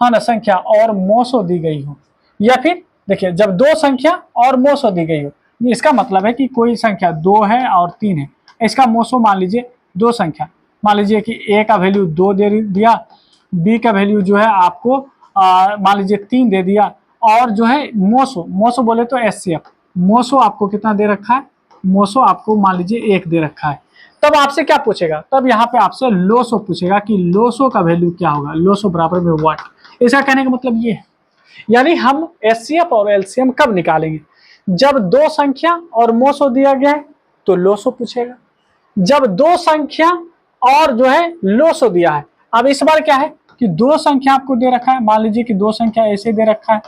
है ना संख्या और मोसो दी गई हो, या फिर देखिए जब दो संख्या और मोसो दी गई हो, इसका मतलब है कि कोई संख्या 2 है और 3 है, इसका मोसो मान लीजिए दो संख्या, मान लीजिए कि ए का वैल्यू 2 दे दिया, बी का वैल्यू जो है आपको मान लीजिए 3 दे दिया, और जो है मोसो बोले तो एचसीएफ, मोसो आपको कितना दे रखा है, मोसो आपको मान लीजिए 1 दे रखा है। तब आपसे क्या पूछेगा, तब यहाँ पे आपसे लोसो पूछेगा कि लोसो का वैल्यू क्या होगा, लोसो बराबर में व्हाट। इसका कहने का मतलब ये है, यानी हम एचसीएफ और एलसीएम कब निकालेंगे, जब दो संख्या और मोसो दिया गया है तो लोसो पूछेगा, जब दो संख्या और जो है लोसो दिया है। अब इस बार क्या है कि दो संख्या आपको दे रखा है, मान लीजिए कि दो संख्या ऐसे दे रखा है,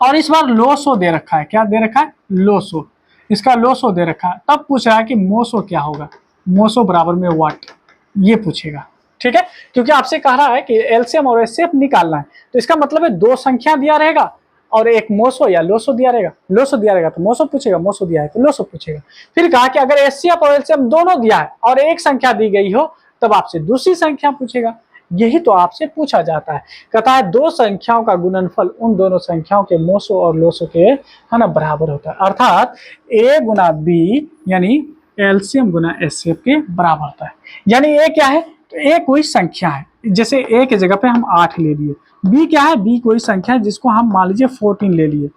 और इस बार लोसो दे रखा है, क्या दे रखा है, लोसो, इसका लोसो दे रखा है। तब पूछ रहा है कि मोसो क्या होगा, मोसो बराबर में व्हाट, ये पूछेगा। ठीक है, क्योंकि आपसे कह रहा है कि एलसीएम और एचसीएफ निकालना है, तो इसका मतलब है दो संख्या दिया रहेगा और एक मोसो या लोसो दिया रहेगा, लोसो दिया रहेगा तो मोसो पूछेगा, मोसो दिया है तो लोसो पूछेगा। फिर कहा कि अगर एचसीएफ और एलसीएम दोनों दिया है और एक संख्या दी गई हो, तब आपसे दूसरी संख्या पूछेगा। यही तो आपसे पूछा जाता है। कहता है दो संख्याओं का गुणनफल उन दोनों संख्याओं के मोसो और लोसो के है ना बराबर होता है, अर्थात ए गुना बी यानी एलसीएम गुना एचसीएफ के बराबर होता है। यानी ए क्या है, तो ए कोई संख्या है, जैसे ए की जगह पे हम 8 ले लिए, बी क्या है, बी कोई संख्या है जिसको हम मान लीजिए 14 ले लिए।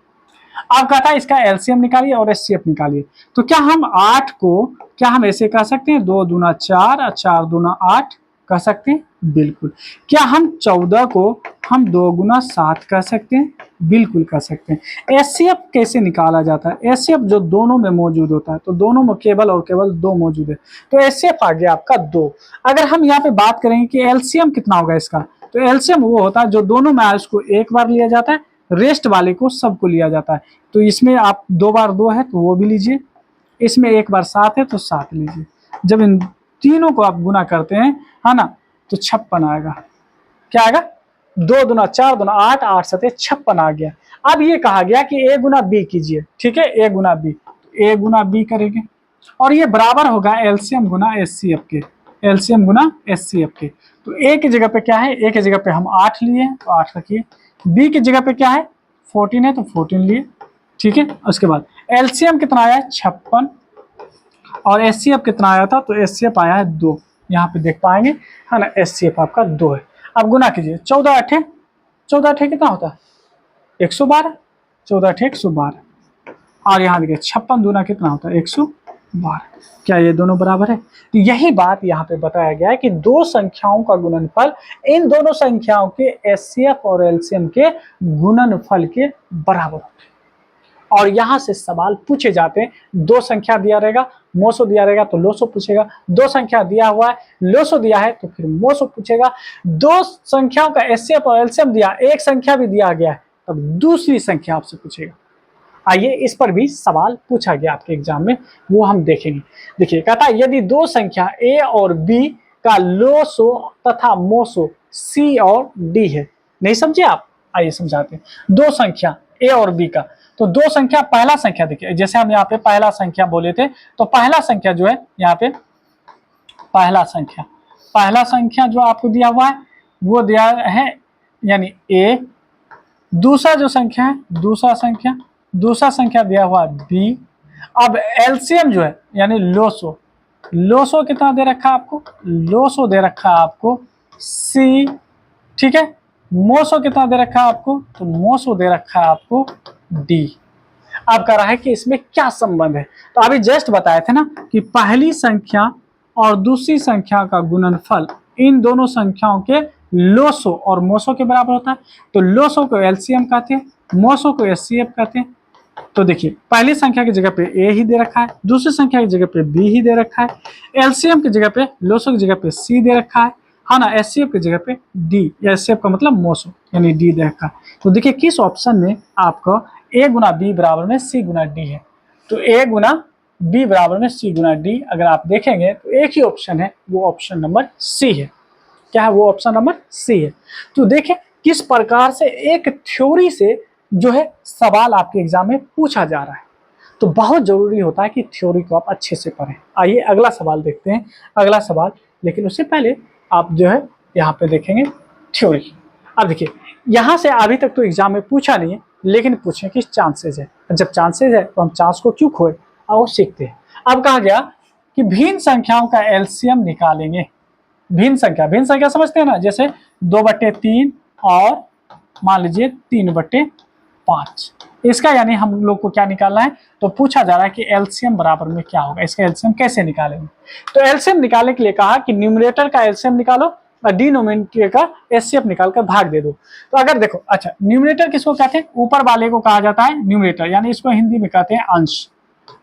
अब कहता है इसका एलसीएम निकालिए और एचसीएफ निकालिए। तो क्या हम 8 को क्या हम ऐसे कह सकते हैं 2 दूना 4 और 4 दूना 8 कह सकते हैं, बिल्कुल। क्या हम 14 को हम 2 गुना 7 कह सकते हैं, बिल्कुल कह सकते हैं। एचसीएफ कैसे निकाला जाता है, एचसीएफ जो दोनों में मौजूद होता है, तो दोनों में केवल और केवल 2 मौजूद है, तो एचसीएफ आ गया आपका 2। अगर हम यहाँ पे बात करेंगे कि एलसीएम कितना होगा इसका, तो एलसीएम वो होता है जो दोनों में आए उसको एक बार लिया जाता है, रेस्ट वाले को सबको लिया जाता है। तो इसमें आप 2 बार 2 है तो वो भी लीजिए, इसमें 1 बार 7 है तो 7 लीजिए। जब इन तीनों को आप गुना करते हैं है ना, तो 56 आएगा। क्या आएगा, 2 दूना 4 दूना 8, 8 सते 56 आ गया। अब ये कहा गया कि ए गुना बी कीजिए, ठीक है, ए गुना बी, ए गुना बी करेंगे और ये बराबर होगा एलसीएम गुना एचसीएफ के, एलसीएम गुना एचसीएफ के। तो ए की जगह पे क्या है, ए की जगह पे हम 8 लिए तो 8 रखिए, बी की जगह पे क्या है 14 है तो 14 लिए, ठीक है। उसके बाद एलसीएम कितना आया है 56 और एचसीएफ कितना आया था, तो एचसीएफ आया है 2, यहाँ पे देख पाएंगे है ना, एचसीएफ आपका 2 है। अब गुना कीजिए, 14 अठे कितना होता है 112, 14 अठे 112 और यहाँ देखिए 56 दूना कितना होता है 112। क्या ये दोनों बराबर है, तो यही बात यहाँ पे बताया गया है कि दो संख्याओं का गुणनफल इन दोनों संख्याओं के एचसीएफ और एलसीएम के गुणनफल के बराबर होते हैं। और यहां से सवाल पूछे जाते हैं, दो संख्या दिया रहेगा, मोसो दिया रहेगा तो लोसो पूछेगा, दो संख्या दिया हुआ है, लोसो दिया है तो फिर मोसो पूछेगा, दो संख्याओं का एचसीएफ और एलसीएम दिया, एक संख्या भी दिया गया है तब दूसरी संख्या आपसे पूछेगा। आइए इस पर भी सवाल पूछा गया आपके एग्जाम में, वो हम देखेंगे। देखिए कहता है यदि दो संख्या ए और बी का लोसो तथा मोसो सी और डी है, नहीं समझे आप, आइए समझाते हैं। दो संख्या ए और बी का, तो दो संख्या, पहला संख्या देखिए, जैसे हम यहाँ पे पहला संख्या बोले थे, तो पहला संख्या जो है यहाँ पे पहला संख्या जो आपको दिया हुआ है वो दिया है यानी ए, दूसरा जो संख्या है दूसरा संख्या दिया हुआ है बी। अब एलसीएम जो है यानी लोसो कितना दे रखा है आपको, लोसो दे रखा है आपको सी, ठीक है। मोसो कितना दे रखा है आपको, तो मोसो दे रखा है आपको डी। अब कह रहा है कि इसमें क्या संबंध है, तो अभी जस्ट बताए थे ना कि पहली संख्या और दूसरी संख्या का गुणनफल इन दोनों संख्याओं के लोसो और मोसो के बराबर होता है। तो लोसो को एलसीएम कहते हैं, मोसो को एचसीएफ कहते हैं। तो देखिए पहली संख्या की जगह पे ए ही दे रखा है, दूसरी संख्या की जगह पे बी ही दे रखा है, एलसीएम की जगह पे लोसो की जगह पे सी दे रखा है ना, एचसीएफ की जगह पे डी, एचसीएफ का मतलब मोसो यानी डी दे रखा है। तो देखिए किस ऑप्शन में आपको ए गुना बी बराबर में सी गुना डी है। तो ए गुना बी बराबर में सी गुना डी अगर आप देखेंगे तो एक ही ऑप्शन है, वो ऑप्शन नंबर सी है। क्या है वो? ऑप्शन नंबर सी है। तो देखिए किस प्रकार से एक थ्योरी से जो है सवाल आपके एग्जाम में पूछा जा रहा है। तो बहुत जरूरी होता है कि थ्योरी को आप अच्छे से पढ़ें। आइए अगला सवाल देखते हैं, अगला सवाल, लेकिन उससे पहले आप जो है यहाँ पे देखेंगे थ्योरी। अब देखिए यहाँ से अभी तक तो एग्जाम में पूछा नहीं है, लेकिन पूछने की चांसेज है। जब चांसेज है तो हम चांस को क्यों खोए, आओ सीखते हैं। अब कहा गया कि भिन्न संख्याओं का एलसीएम निकालेंगे। भिन्न संख्या समझते हैं ना, जैसे 2/3 और मान लीजिए 3/5। इसका यानी हम लोग को क्या निकालना है, तो पूछा जा रहा है कि एलसीएम बराबर में क्या होगा, इसका एलसीएम कैसे निकालेंगे। तो एलसीएम निकालने के लिए कहा कि न्यूमरेटर का एलसीएम निकालो और डिनोमिनेटर का एचसीएफ निकाल कर भाग दे दो। तो अगर देखो, अच्छा न्यूमरेटर किसको कहते हैं, ऊपर वाले को कहा जाता है न्यूमरेटर, यानी इसको हिंदी में कहते हैं अंश,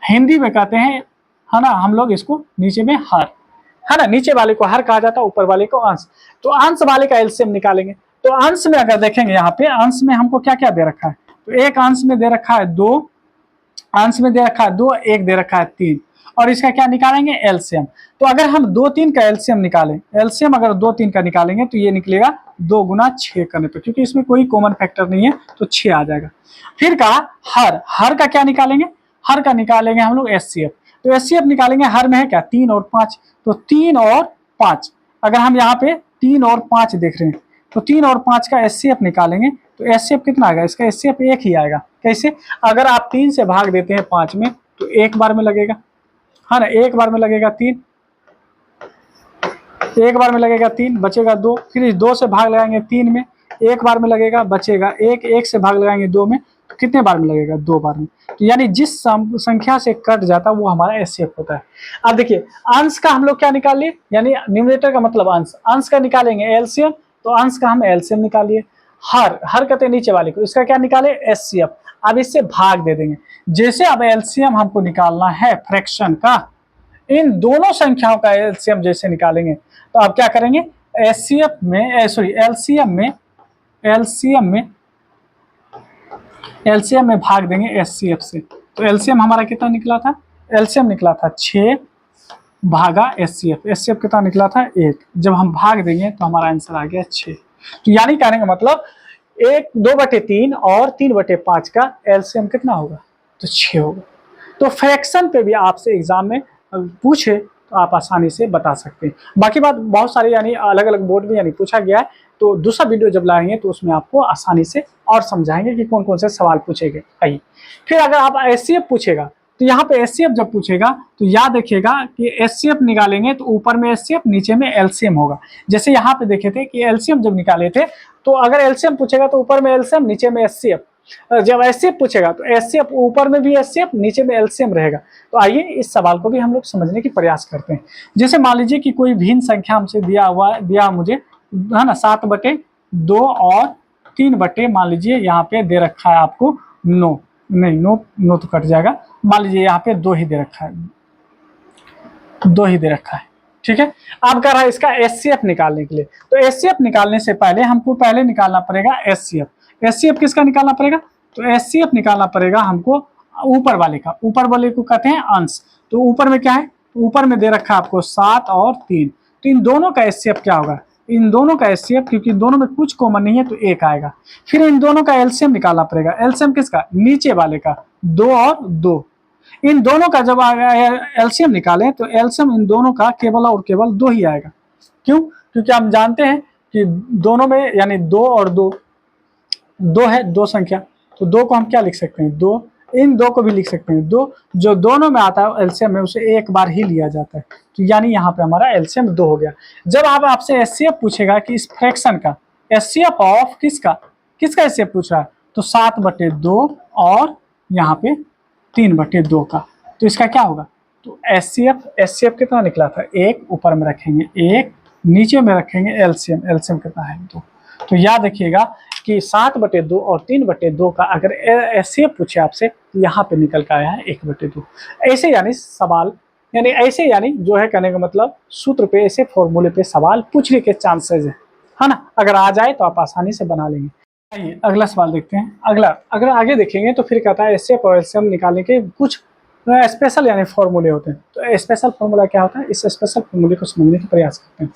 हिंदी में कहते हैं है ना हम लोग इसको नीचे में हर, है ना, नीचे वाले को हर कहा जाता है, ऊपर वाले को अंश। तो अंश वाले का एलसीएम निकालेंगे। तो अंश में अगर देखेंगे यहाँ पे अंश में हमको क्या क्या दे रखा है, तो एक अंश में दे रखा है 2, अंश में दे रखा है 2, एक दे रखा है 3, और इसका क्या निकालेंगे एलसीएम। तो अगर हम 2, 3 का एलसीएम निकालें, एलसीएम अगर 2, 3 का निकालेंगे तो ये निकलेगा 2 गुना 6 करने पे, क्योंकि इसमें कोई कॉमन फैक्टर नहीं है तो 6 आ जाएगा। फिर कहा हर का क्या निकालेंगे, हर का निकालेंगे हम लोग एचसीएफ। तो एचसीएफ निकालेंगे, हर में है क्या 3 और 5, तो 3 और 5, अगर हम यहाँ पे 3 और 5 देख रहे हैं तो 3 और 5 का एचसीएफ निकालेंगे तो एचसीएफ कितना आएगा, इसका एचसीएफ 1 ही आएगा। कैसे? अगर आप 3 से भाग देते हैं 5 में तो एक बार में लगेगा, है ना, एक बार में लगेगा 3, एक बार में लगेगा 3, बचेगा 2, फिर 2 से भाग लगाएंगे 3 में, एक बार में लगेगा, बचेगा 1, 1 से भाग लगाएंगे 2 में, तो कितने बार में लगेगा, 2 बार में। तो यानी जिस संख्या से कट जाता है वो हमारा एचसीएफ होता है। अब देखिए अंश का हम लोग क्या निकाल लिए, यानी न्यूमरेटर का मतलब अंश, अंश का निकालेंगे एलसीएम, तो अंश का हम एलसीएम निकालिए। हर कहते नीचे वाले को, इसका क्या निकाले एचसीएफ। अब इससे भाग दे देंगे। जैसे अब एलसीएम हमको निकालना है फ्रैक्शन का, इन दोनों संख्याओं का एलसीएम जैसे निकालेंगे तो आप क्या करेंगे, एचसीएफ में सॉरी एलसीएम में भाग देंगे एचसीएफ से। तो एलसीएम हमारा कितना निकला था, एलसीएम निकला था 6 भागा एचसीएफ, एचसीएफ कितना निकला था 1। जब हम भाग देंगे तो हमारा आंसर आ गया 6। तो यानी कहने का मतलब 2/3 और 3/5 का एलसीएम कितना होगा, तो 6 होगा। तो फ्रैक्शन पे भी आपसे एग्जाम में पूछे तो आप आसानी से बता सकते हैं। बाकी बात बहुत सारी यानी अलग अलग बोर्ड में यानी पूछा गया है, तो दूसरा वीडियो जब लाएंगे तो उसमें आपको आसानी से और समझाएंगे कि कौन कौन से सवाल पूछे गए। आइए फिर अगर आप एचसीएफ पूछेगा तो यहाँ पे एचसीएफ जब पूछेगा तो याद रखिएगा कि एचसीएफ निकालेंगे तो ऊपर में एचसीएफ नीचे में एलसीएम होगा। जैसे यहाँ पे देखे थे कि एलसीएम जब निकाले थे तो अगर एलसीएम पूछेगा तो ऊपर में एलसीएम नीचे में एचसीएफ, जब एचसीएफ पूछेगा तो एचसीएफ ऊपर में भी एचसीएफ नीचे में एलसीएम रहेगा। तो आइए इस सवाल को भी हम लोग समझने की प्रयास करते हैं। जैसे मान लीजिए कि कोई भिन्न संख्या हमसे दिया मुझे, है ना, 7/2 और 3 मान लीजिए यहाँ पे दे रखा है आपको 9, नहीं 9 तो कट जाएगा, मान लीजिए यहाँ पे 2 ही दे रखा है, 2 ही दे रखा है, ठीक है। अब कह रहा है इसका एचसीएफ निकालने के लिए, तो एचसीएफ निकालने से पहले हमको पहले निकालना पड़ेगा एचसीएफ। एचसीएफ किसका निकालना पड़ेगा, तो एचसीएफ निकालना पड़ेगा हमको ऊपर वाले का, ऊपर वाले को कहते हैं अंश। तो ऊपर में क्या है, ऊपर में दे रखा है आपको 7 और 3, तो इन दोनों का एचसीएफ क्या होगा, इन दोनों का एचसीएफ, क्योंकि दोनों में कुछ कॉमन नहीं है तो 1 आएगा। फिर इन दोनों का एलसीएम निकालना पड़ेगा, एलसीएम किसका, नीचे वाले का, 2 और 2, इन दोनों का जब एलसीएम निकालें तो एलसीएम इन दोनों का केवल और केवल 2 ही आएगा। क्यों, क्योंकि हम जानते हैं कि दोनों में यानी 2 और 2 है, 2 संख्या, तो 2 को हम क्या लिख सकते हैं, 2, इन 2 को भी लिख सकते हैं 2, जो दोनों में आता है एलसीएम में उसे एक बार ही लिया जाता है। तो यानी यहाँ पे हमारा एलसीएम 2 हो गया। जब आप आपसे एचसीएफ पूछेगा कि इस फ्रैक्शन का एचसीएफ ऑफ किसका एचसीएफ पूछ रहा है, तो 7/2 और यहाँ पे 3/2 का, तो इसका क्या होगा, तो एचसीएफ कितना निकला था, 1 ऊपर में रखेंगे 1, नीचे में रखेंगे एलसीएम कितना है 2। तो याद रखिएगा कि 7/2 और 3/2 का अगर एचसीएफ पूछे आपसे तो यहाँ पे निकल कर आया है 1/2। ऐसे यानी सवाल यानी जो है कहने का मतलब सूत्र पे ऐसे फॉर्मूले पे सवाल पूछने के चांसेस है ना। अगर आ जाए तो आप आसानी से बना लेंगे। आइए अगला सवाल देखते हैं। अगर आगे देखेंगे तो फिर कहता है एचसीएफ और एलसीएम निकालने के कुछ स्पेशल यानी फॉर्मूले होते हैं। तो स्पेशल फॉर्मूला क्या होता है, इस स्पेशल फॉर्मूले को समझने का प्रयास करते हैं।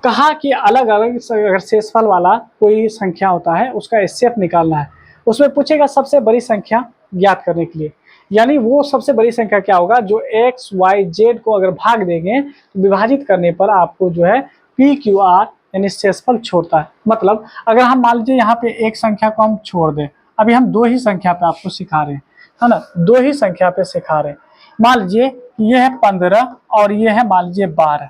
कहा कि अलग अलग अगर शेषफल वाला कोई संख्या होता है उसका एचसीएफ निकालना है, उसमें पूछेगा सबसे बड़ी संख्या ज्ञात करने के लिए। यानी वो सबसे बड़ी संख्या क्या होगा, जो एक्स वाई जेड को अगर भाग देंगे तो विभाजित करने पर आपको जो है पी क्यू आर यानी शेषफल छोड़ता है। मतलब अगर हम मान लीजिए यहाँ पे एक संख्या को हम छोड़ दें, अभी हम 2 ही संख्या पे आपको सिखा रहे हैं है ना, 2 ही संख्या पे सिखा रहे हैं। मान लीजिए ये है 15 और ये है मान लीजिए 12।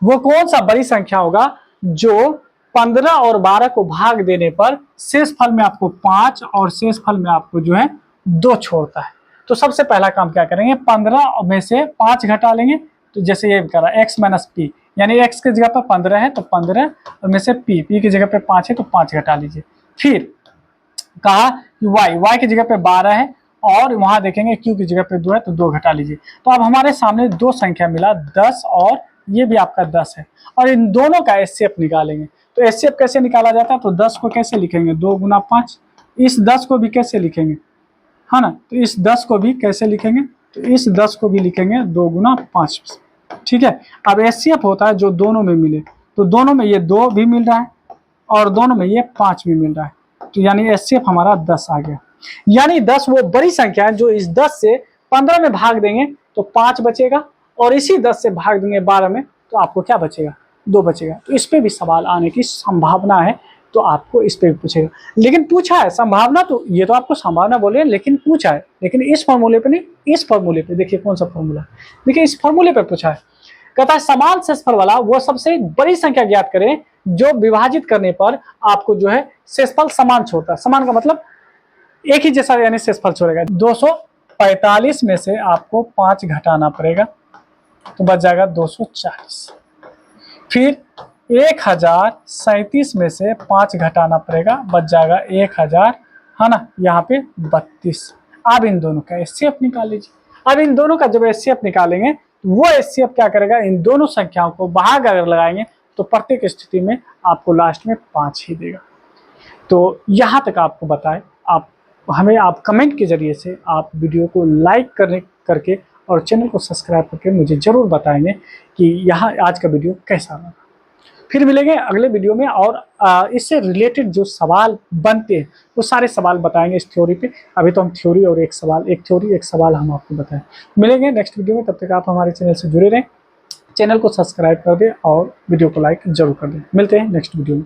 वो कौन सा बड़ी संख्या होगा जो 15 और 12 को भाग देने पर शेष फल में आपको 5 और शेष फल में आपको जो है 2 छोड़ता है। तो सबसे पहला काम क्या करेंगे, 15 में से 5 घटा लेंगे। तो जैसे ये करा x माइनस पी, यानी x की जगह पर 15 है तो 15 में से p की जगह पे 5 है तो 5 घटा लीजिए। फिर कहा कि y की जगह पे 12 है और वहां देखेंगे q की जगह पे 2 है तो 2 घटा लीजिए। तो अब हमारे सामने 2 संख्या मिला 10 और ये भी आपका 10 है, और इन दोनों का एचसीएफ निकालेंगे। तो एचसीएफ कैसे निकाला जाता है, तो 10 को कैसे लिखेंगे 2 गुना 5, इस 10 को भी कैसे लिखेंगे है ना, तो इस 10 को भी कैसे लिखेंगे, तो इस 10 को भी लिखेंगे 2 गुना 5। ठीक है। अब एचसीएफ होता है जो दोनों में मिले, तो दोनों में ये 2 भी मिल रहा है और दोनों में ये 5 भी मिल रहा है, तो यानी एचसीएफ हमारा 10 आ गया। यानी 10 वो बड़ी संख्या है जो इस 10 से 15 में भाग देंगे तो 5 बचेगा, और इसी 10 से भाग देंगे 12 में तो आपको क्या बचेगा, 2 बचेगा। तो इस पे भी सवाल आने की संभावना है, तो आपको इस पे भी पूछेगा। लेकिन पूछा है संभावना, तो ये तो आपको संभावना बोले लेकिन पूछा है, लेकिन इस फॉर्मूले पे नहीं, इस फॉर्मूले पे देखिए कौन सा फॉर्मूला, देखिए इस फॉर्मूले पे पूछा है। कहता है समान शेषफल वाला वो सबसे बड़ी संख्या ज्ञात करें जो विभाजित करने पर आपको जो है शेषफल समान छोड़ता है। समान का मतलब एक ही जैसा यानी शेषफल छोड़ेगा। 245 में से आपको 5 घटाना पड़ेगा तो बच जाएगा 240। फिर 1037 में से 5 घटाना पड़ेगा, बच जाएगा 1000 है ना, यहाँ पे 32। अब इन दोनों का एचसीएफ निकाल लीजिए। अब इन दोनों का जब एचसीएफ निकालेंगे तो वो एचसीएफ क्या करेगा, इन दोनों संख्याओं को भाग अगर लगाएंगे तो प्रत्येक स्थिति में आपको लास्ट में 5 ही देगा। तो यहाँ तक आपको बताए, आप कमेंट के जरिए से आप वीडियो को लाइक करके और चैनल को सब्सक्राइब करके मुझे ज़रूर बताएंगे कि यहाँ आज का वीडियो कैसा लगा। फिर मिलेंगे अगले वीडियो में, और इससे रिलेटेड जो सवाल बनते हैं वो सारे सवाल बताएंगे इस थ्योरी पे। अभी तो हम थ्योरी और एक सवाल हम आपको बताएं। मिलेंगे नेक्स्ट वीडियो में, तब तक आप हमारे चैनल से जुड़े रहें, चैनल को सब्सक्राइब कर दें और वीडियो को लाइक जरूर कर दें। मिलते हैं नेक्स्ट वीडियो में।